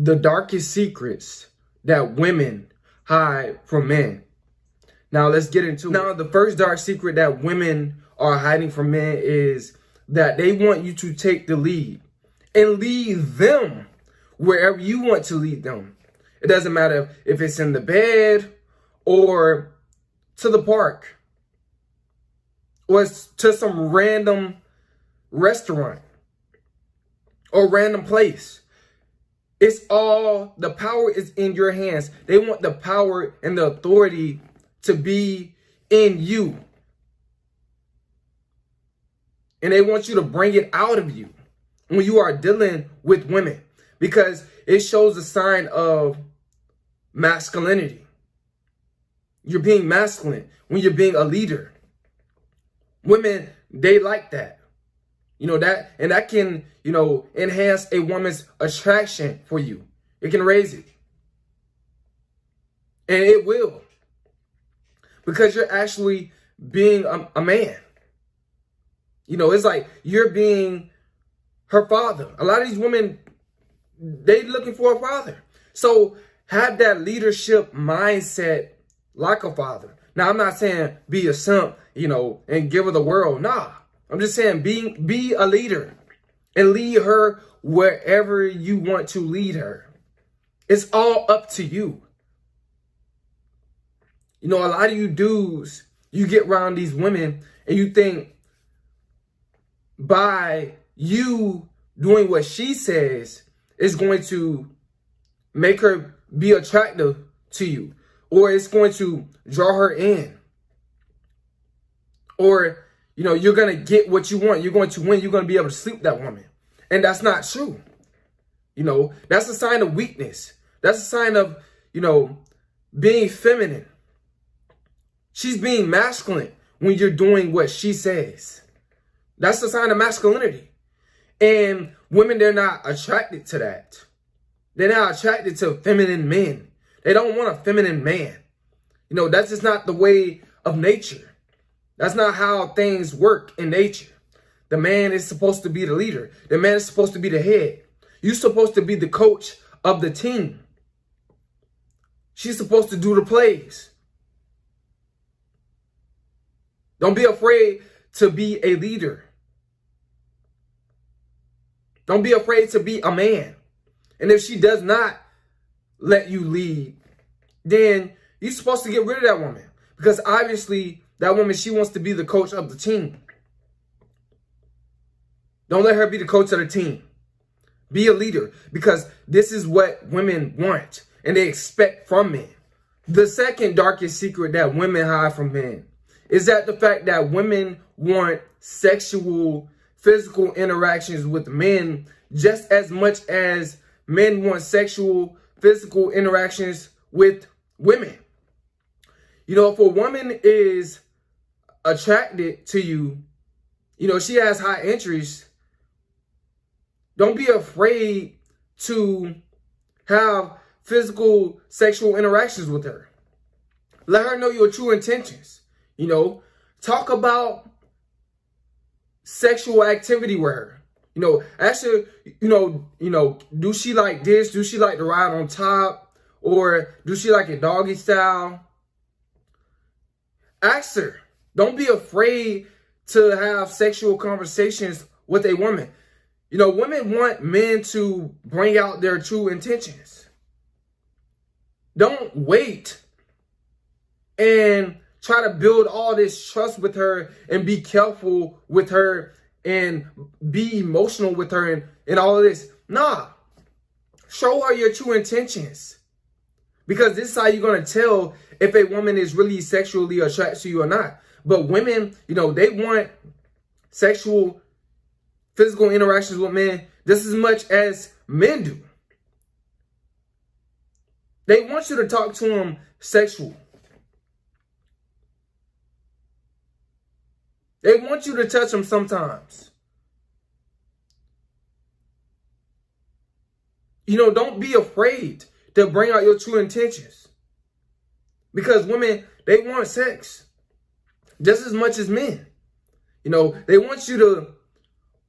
the darkest secrets that women hide from men. Now let's get into it. Now, the first dark secret that women are hiding from men is that they want you to take the lead and lead them wherever you want to lead them. It doesn't matter if it's in the bed or to the park or to some random restaurant or random place. It's all, the power is in your hands. They want the power and the authority to be in you. And they want you to bring it out of you when you are dealing with women, because it shows a sign of masculinity. You're being masculine when you're being a leader. Women, they like that. That can, enhance a woman's attraction for you. It can raise it. And it will. Because you're actually being a man. It's like you're being her father. A lot of these women, they looking for a father. So have that leadership mindset like a father. Now, I'm not saying be a simp, and give her the world. Nah. I'm just saying be a leader and lead her wherever you want to lead her. It's all up to you. A lot of you dudes, you get around these women and you think by you doing what she says is going to make her be attractive to you, or it's going to draw her in, or you're going to get what you want. You're going to win. You're going to be able to sleep with that woman. And that's not true. That's a sign of weakness. That's a sign of, being feminine. She's being masculine when you're doing what she says. That's a sign of masculinity. And women, they're not attracted to that. They're not attracted to feminine men. They don't want a feminine man. That's just not the way of nature. That's not how things work in nature. The man is supposed to be the leader. The man is supposed to be the head. You're supposed to be the coach of the team. She's supposed to do the plays. Don't be afraid to be a leader. Don't be afraid to be a man. And if she does not let you lead, then you're supposed to get rid of that woman. Because obviously, that woman, she wants to be the coach of the team. Don't let her be the coach of the team. Be a leader, because this is what women want and they expect from men. The second darkest secret that women hide from men is that the fact that women want physical interactions with men just as much as men want physical interactions with women. If a woman is attracted to you, she has high interest, don't be afraid to have sexual interactions with her. Let her know your true intentions. Talk about sexual activity with her. Ask her, do she like this? Do she like to ride on top? Or do she like a doggy style? Ask her. Don't be afraid to have sexual conversations with a woman. Women want men to bring out their true intentions. Don't wait and try to build all this trust with her and be careful with her and be emotional with her and all of this. Nah. Show her your true intentions. Because this is how you're going to tell if a woman is really sexually attracted to you or not. But women, they want physical interactions with men just as much as men do. They want you to talk to them sexual. They want you to touch them sometimes. Don't be afraid to bring out your true intentions. Because women, they want sex just as much as men. They want you to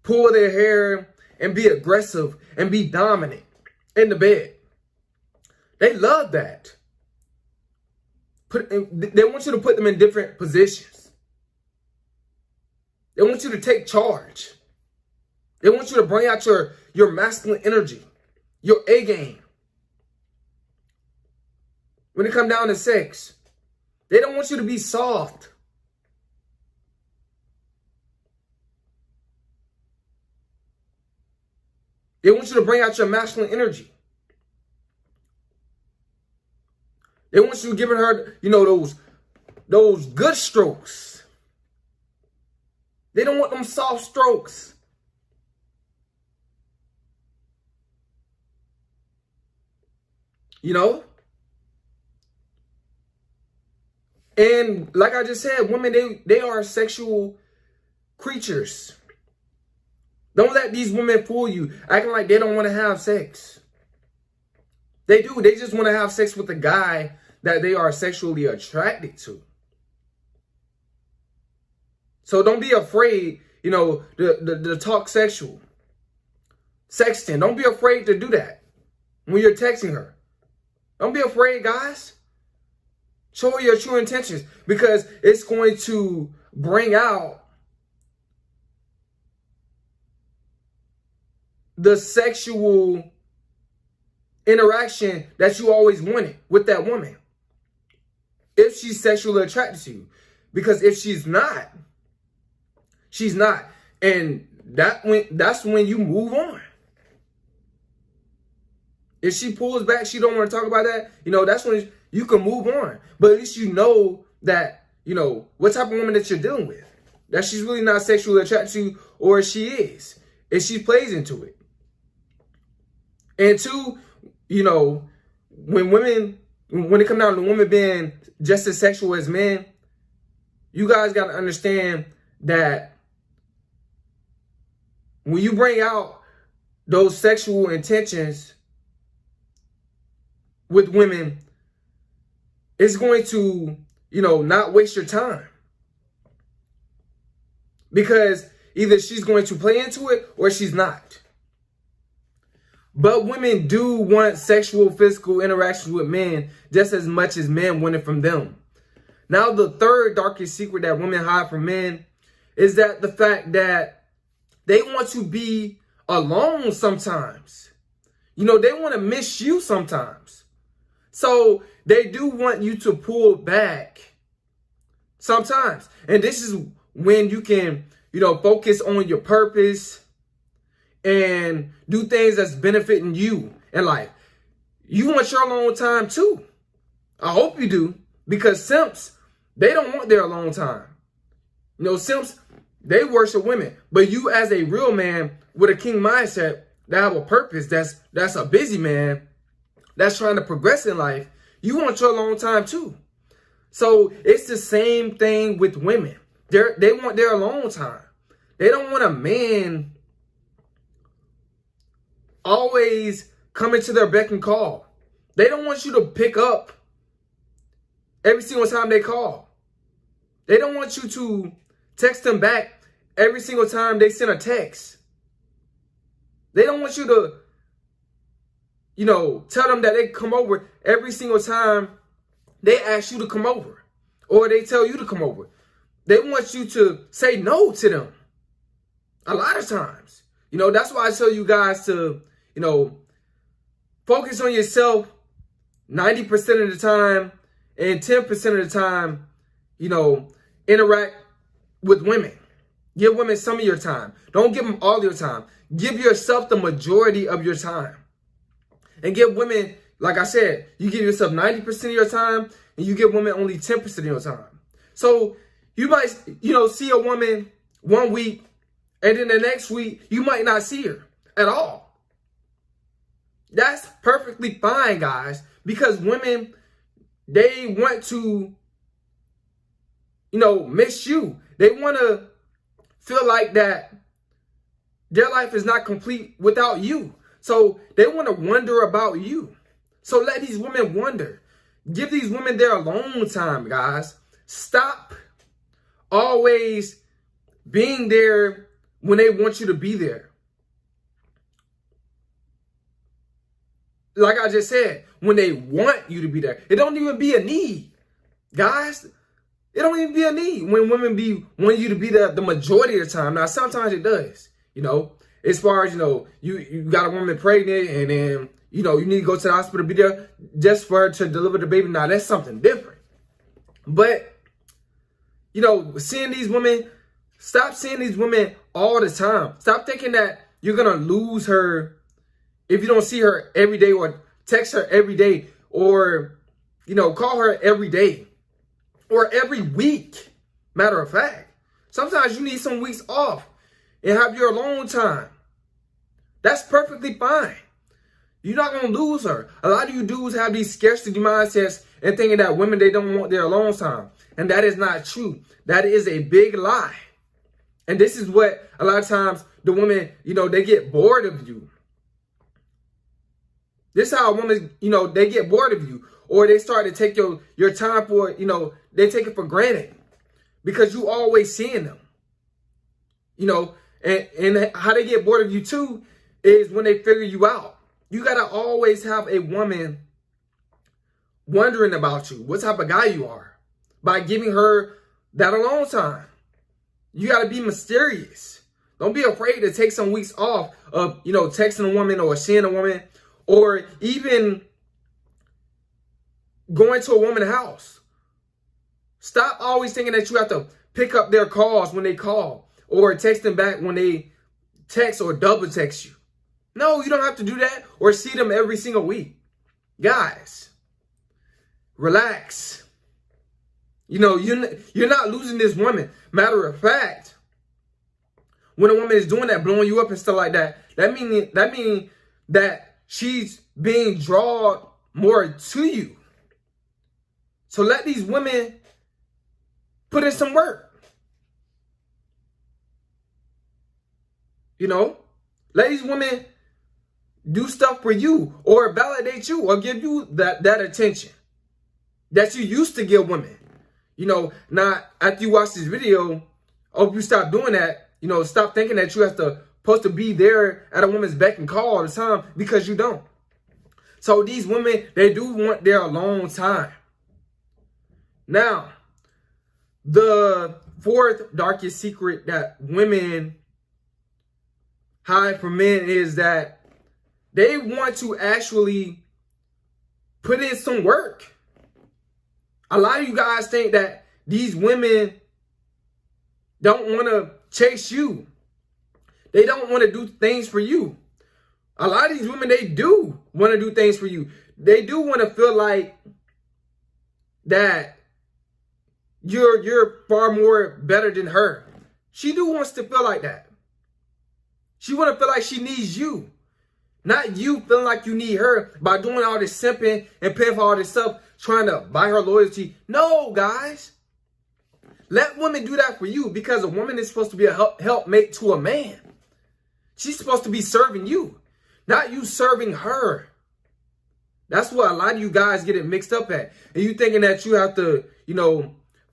pull their hair and be aggressive and be dominant in the bed. They love that. They want you to put them in different positions. They want you to take charge. They want you to bring out your masculine energy, your A game. When it comes down to sex, they don't want you to be soft. They want you to bring out your masculine energy. They want you to give her, those good strokes. They don't want them soft strokes. And like I just said, women, they are sexual creatures. Don't let these women fool you, acting like they don't want to have sex. They do. They just want to have sex with the guy that they are sexually attracted So don't be afraid, to talk sexual. Sexting. Don't be afraid to do that when you're texting her. Don't be afraid, guys. Show her your true intentions, because it's going to bring out the sexual interaction that you always wanted with that woman. If she's sexually attracted to you. Because if she's not, she's not. And that's when you move on. If she pulls back, she don't want to talk about that, that's when you can move on. But at least you know that, what type of woman that you're dealing with. That she's really not sexually attracted to you, or she is. If she plays into it. And two, when it comes down to women being just as sexual as men, you guys got to understand that when you bring out those sexual intentions with women, it's going to, not waste your time. Because either she's going to play into it or she's not. But women do want sexual, physical interactions with men just as much as men want it from them. Now, the third darkest secret that women hide from men is that the fact that they want to be alone sometimes. They want to miss you sometimes. So they do want you to pull back sometimes. And this is when you can, focus on your purpose and do things that's benefiting you in life. You want your alone time too. I hope you do. Because simps, they don't want their alone time. Simps, they worship women. But you as a real man with a king mindset that have a purpose, that's a busy man, that's trying to progress in life, you want your alone time too. So it's the same thing with women. They want their alone time. They don't want a man always coming to their beck and call. They don't want you to pick up every single time they call. They don't want you to text them back every single time they send a text. They don't want you to, tell them that they come over every single time they ask you to come over or they tell you to come over. They want you to say no to them a lot of times. That's why I tell you guys to, focus on yourself 90% of the time and 10% of the time, interact with women. Give women some of your time. Don't give them all your time. Give yourself the majority of your time. And give women, like I said, you give yourself 90% of your time and you give women only 10% of your time. So you might, see a woman 1 week and then the next week you might not see her at all. That's perfectly fine, guys, because women, they want to, miss you. They want to feel like that their life is not complete without you. So they want to wonder about you. So let these women wonder. Give these women their alone time, guys. Stop always being there when they want you to be there. like I just said, when they want you to be there. It don't even be a need, guys. It don't even be a need when women want you to be there the majority of the time. Now, sometimes it does, as far as, you got a woman pregnant and then, you need to go to the hospital, be there just for her to deliver the baby. Now, that's something different. But, seeing these women, stop seeing these women all the time. Stop thinking that you're going to lose her if you don't see her every day or text her every day or, call her every day or every week. Matter of fact, sometimes you need some weeks off and have your alone time. That's perfectly fine. You're not going to lose her. A lot of you dudes have these scarcity mindsets and thinking that women, they don't want their alone time. And that is not true. That is a big lie. And this is what a lot of times the women, they get bored of you. This is how women, they get bored of you. Or they start to take your time for, they take it for granted. Because you always seeing them. And how they get bored of you too is when they figure you out. You got to always have a woman wondering about you, what type of guy you are, by giving her that alone time. You got to be mysterious. Don't be afraid to take some weeks off of, texting a woman or seeing a woman or even going to a woman's house. Stop always thinking that you have to pick up their calls when they call or text them back when they text or double text you. No, you don't have to do that or see them every single week. Guys, relax. You're not losing this woman. Matter of fact, when a woman is doing that, blowing you up and stuff like that, that means that she's being drawn more to you. So let these women put in some work. Let these women do stuff for you or validate you or give you that attention that you used to give women. Now after you watch this video, I hope you stop doing that. Stop thinking that you have to supposed to be there at a woman's beck and call all the time, because you don't. So these women, they do want their alone time. Now, the fourth darkest secret that women hide from men is that they want to actually put in some work. A lot of you guys think that these women don't want to chase you. They don't want to do things for you. A lot of these women, they do want to do things for you. They do want to feel like that you're far more better than her. She do wants to feel like that. She want to feel like she needs you. Not you feeling like you need her by doing all this simping and paying for all this stuff, trying to buy her loyalty. No, guys. Let women do that for you, because a woman is supposed to be a helpmate to a man. She's supposed to be serving you, not you serving her. That's what a lot of you guys get it mixed up at. And you thinking that you have to,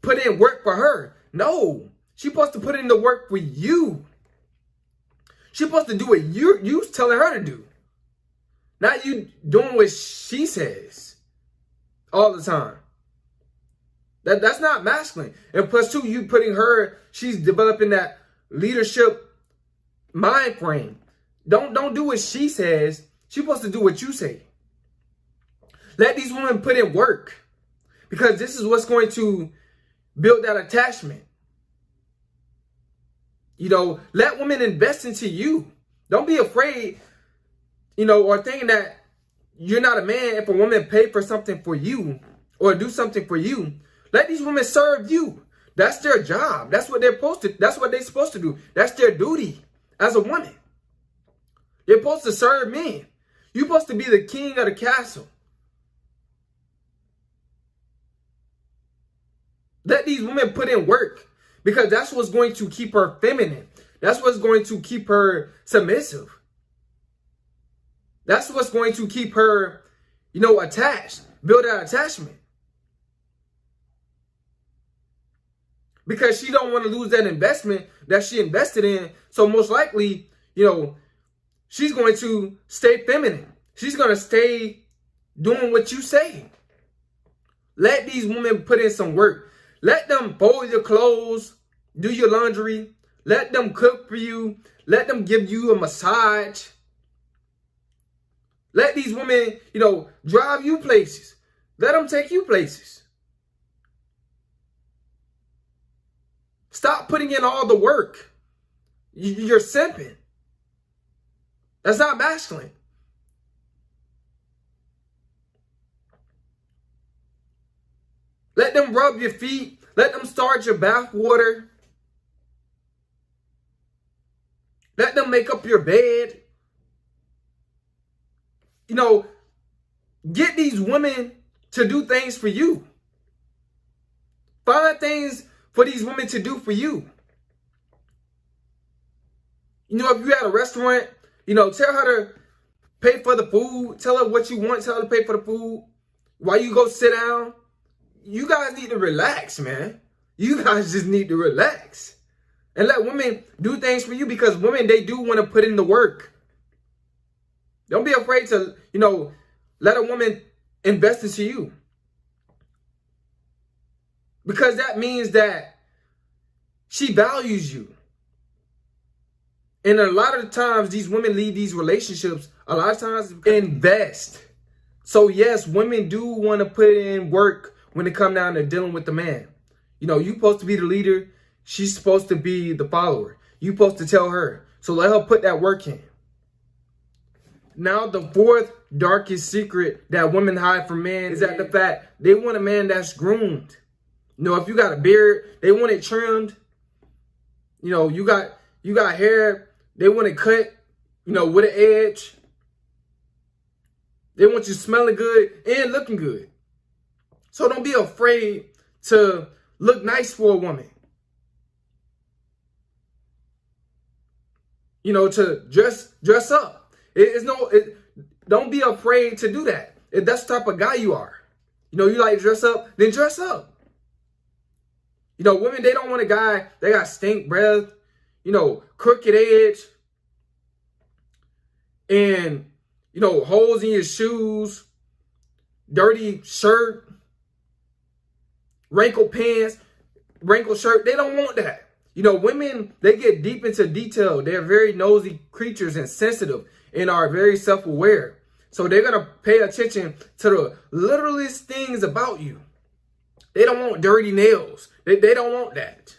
put in work for her. No, she's supposed to put in the work for you. She's supposed to do what you telling her to do. Not you doing what she says all the time. That's not masculine. And plus two, you putting her, she's developing that leadership mind frame. Don't do what she says. She's supposed to do what you say. Let these women put in work, because this is what's going to build that attachment. Let women invest into you. Don't be afraid, or thinking that you're not a man if a woman pay for something for you or do something for you. Let these women serve you. That's their job. That's what they're supposed to do. That's their duty as a woman. They're supposed to serve men. You're supposed to be the king of the castle. Let these women put in work, because that's what's going to keep her feminine. That's what's going to keep her submissive. That's what's going to keep her, attached. Build that attachment. Because she don't want to lose that investment that she invested in. So most likely, she's going to stay feminine. She's going to stay doing what you say. Let these women put in some work. Let them fold your clothes, do your laundry. Let them cook for you. Let them give you a massage. Let these women, drive you places. Let them take you places. Stop putting in all the work. You're simping. That's not masculine. Let them rub your feet. Let them start your bath water. Let them make up your bed. Get these women to do things for you. Find things for these women to do for you. If you at a restaurant, tell her to pay for the food. Tell her what you want. Tell her to pay for the food. While you go sit down, you guys need to relax, man. You guys just need to relax. And let women do things for you, because women, they do want to put in the work. Don't be afraid to, let a woman invest into you. Because that means that she values you. And a lot of the times, these women leave these relationships, a lot of times, invest. So yes, women do want to put in work when it comes down to dealing with the man. You're supposed to be the leader. She's supposed to be the follower. You're supposed to tell her. So let her put that work in. Now, the fourth darkest secret that women hide from men is that the fact they want a man that's groomed. If you got a beard, they want it trimmed. You got hair, they want it cut, with an edge. They want you smelling good and looking good. So don't be afraid to look nice for a woman. To dress up. Don't be afraid to do that. If that's the type of guy you are. You like to dress up, then dress up. Women, they don't want a guy that got stink breath, crooked edge, and, holes in your shoes, dirty shirt, wrinkled pants, wrinkled shirt. They don't want that. Women, they get deep into detail. They're very nosy creatures and sensitive and are very self-aware. So they're going to pay attention to the littlest things about you. They don't want dirty nails. They don't want that.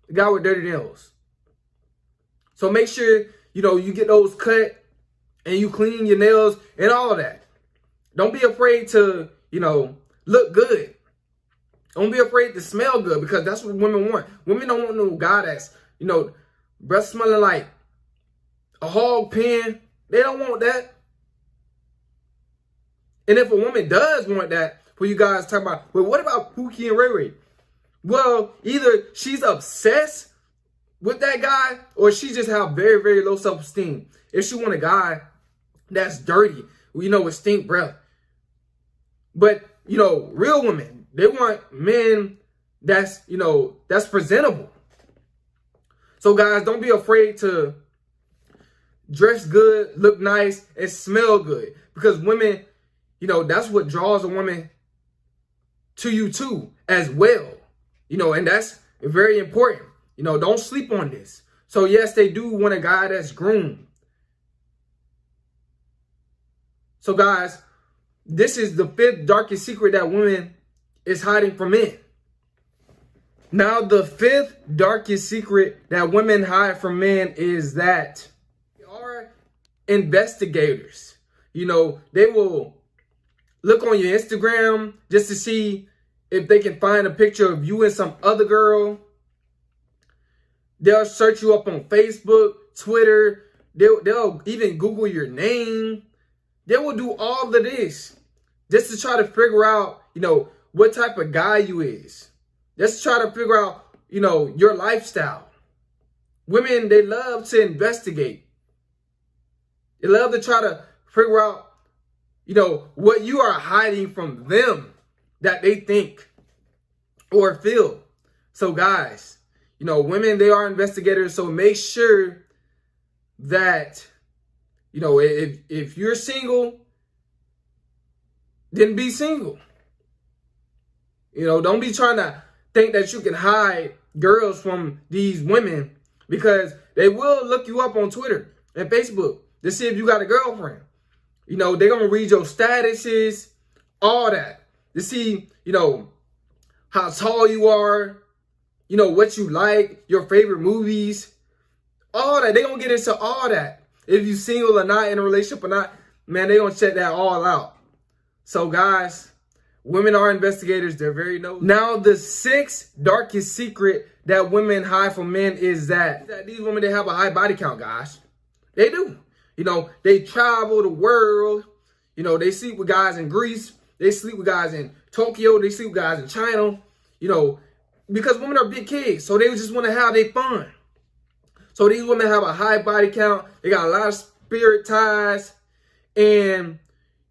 The guy with dirty nails. So make sure, you get those cut and you clean your nails and all of that. Don't be afraid to, look good. Don't be afraid to smell good, because that's what women want. Women don't want no guy that's, breath smelling like a hog pen. They don't want that. And if a woman does want that, for you guys talk about, well, what about Pookie and Ray Ray? Well, either she's obsessed with that guy, or she just have very, very low self-esteem. If she want a guy that's dirty, with stink breath. But, real women, they want men that's, that's presentable. So guys, don't be afraid to dress good, look nice, and smell good. Because women, that's what draws a woman to you too, as well. And that's very important. Don't sleep on this. So yes, they do want a guy that's groomed. So guys, this is the fifth darkest secret that women is hiding from men. Now, the fifth darkest secret that women hide from men is that they are investigators. They will look on your Instagram just to see if they can find a picture of you and some other girl. They'll search you up on Facebook, Twitter. They'll even Google your name. They will do all of this just to try to figure out, what type of guy you is. Just try to figure out, your lifestyle. Women, they love to investigate. They love to try to figure out, what you are hiding from them that they think or feel. So guys, women, they are investigators. So make sure that, if you're single then be single. You know, don't be trying to think that you can hide girls from these women, because they will look you up on Twitter and Facebook to see if you got a girlfriend. You know, they're going to read your statuses, all that, to see, you know, how tall you are, you know, what you like, your favorite movies, all that. They're going to get into all that. If you single or not, in a relationship or not, man, they're going to check that all out. So, guys, women are investigators. They're very nosy. Now, the sixth darkest secret that women hide from men is that these women, they have a high body count, guys. They do. You know, they travel the world. You know, they sleep with guys in Greece. They sleep with guys in Tokyo. They sleep with guys in China. You know, because women are big kids. So they just want to have their fun. So these women have a high body count. They got a lot of spirit ties. And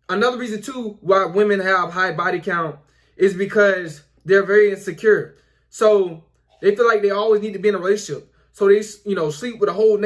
another reason, too, why women have high body count is because they're very insecure. So they feel like they always need to be in a relationship. So they, you know, sleep with a whole